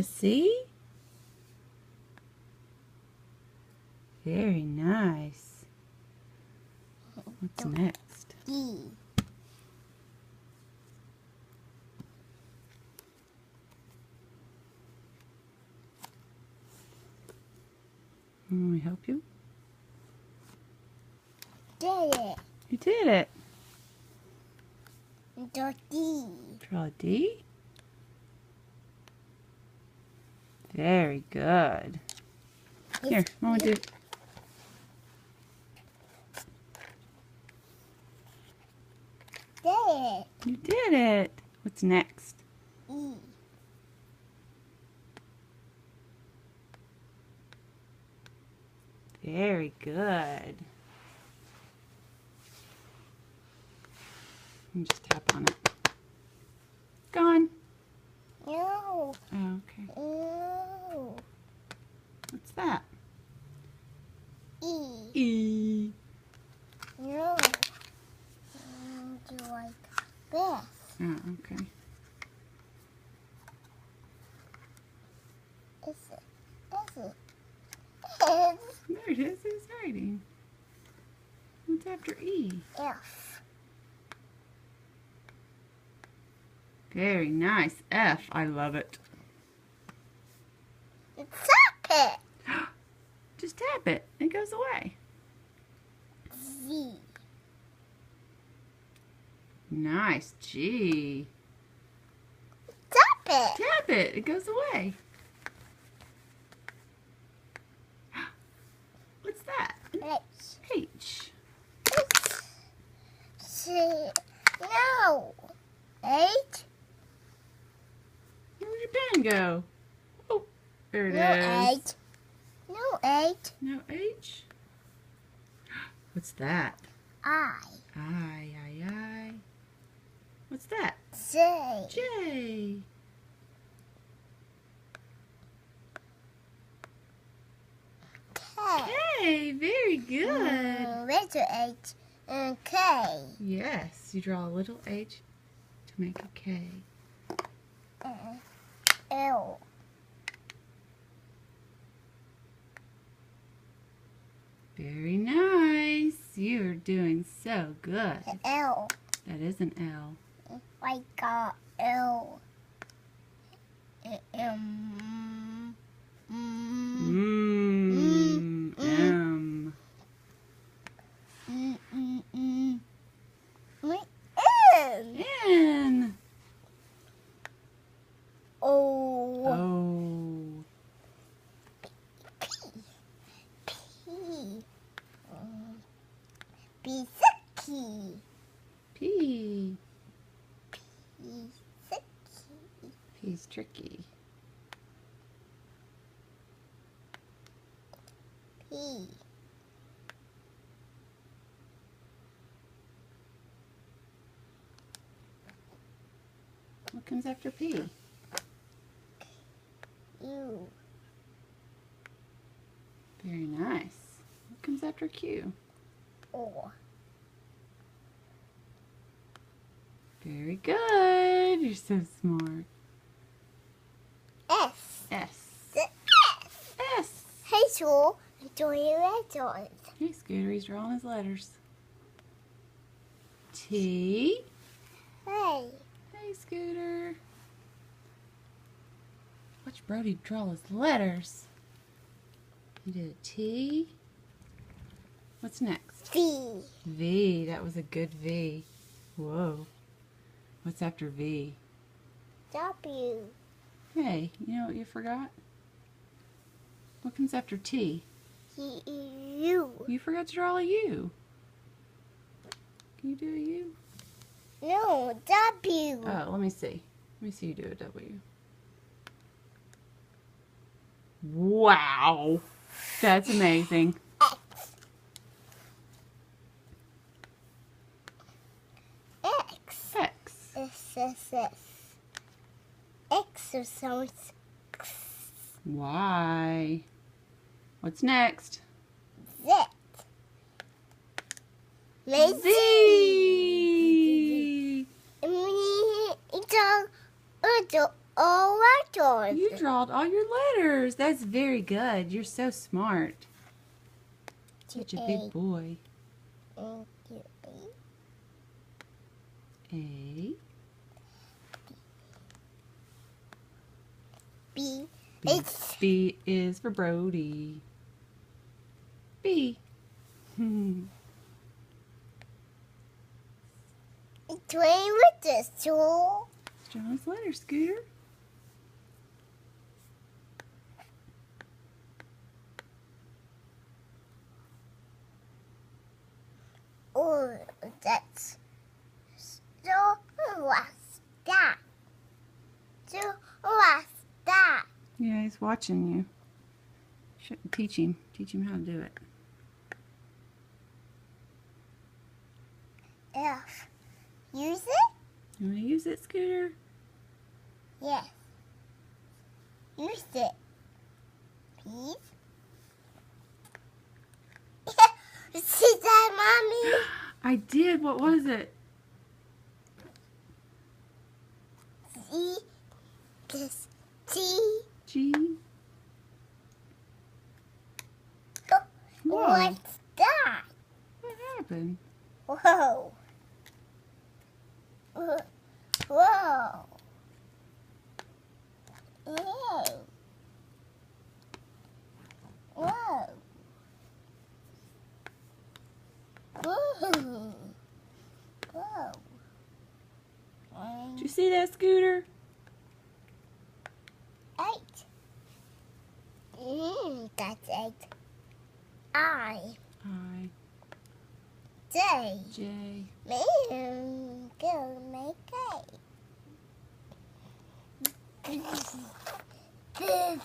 A C? Very nice. What's next? D. Let me help you. Did it. You did it. The D. Draw a D. Very good. Here, Mama do. Did it. You did it. What's next? E. Very good. And just tap on it. Gone. No. Oh, okay. No. What's that? E. E. No. Do like this. Oh, okay. Is it? Is it? There it is. It's writing. What's after E? F. Very nice. F. I love it. Tap it. Just tap it. It goes away. Z. Nice. G. Tap it. Tap it. It goes away. What's that? H. H. C. No. H. Where'd your pen go? Oh, there it No is. H. No H. No H. What's that? I. I. What's that? J. J. K. K. Very good. Letter H and K. Yes, you draw a little H to make a K. L. Very nice. You are doing so good. L. That is an L. I got L. M. M. N. N. O. O. P. P. P. P. P's tricky. P. What comes after P? U. Very nice. What comes after Q? O. Very good. You're so smart. S. S. The S. S. Hey, Joel. Enjoy your letters. Hey, Scooter, he's drawing his letters. T. Hey. Hey, Scooter. Watch Brody draw his letters. He did a T. What's next? V. V. That was a good V. Whoa. What's after V? W. Hey, you know what you forgot? What comes after T? U. You forgot to draw a U. Can you do a U? No, W. Oh, let me see. Let me see you do a W. Wow. That's amazing. X. X. S. Exercise. Y. What's next? Z. Lazy. Z. all letters. You drawed all your letters. That's very good. You're so smart. Such a big boy. A. B. B. B is for Brody. B. Twin with this tool. John's letter, Scooter. Oh, that's so what's that? So what's that? Yeah, he's watching you. Teach him. Teach him how to do it. F. Use it? You want to use it, Scooter? Yes. Use it. Please. See that, Mommy? I did. What was it? C. This T. G. Whoa. What's that? What happened? Whoa. Whoa. Whoa. Whoa. Whoa. Whoa. Whoa. Did you see that, Scooter? 8. That's 8. I. J. J. Man, go make 8.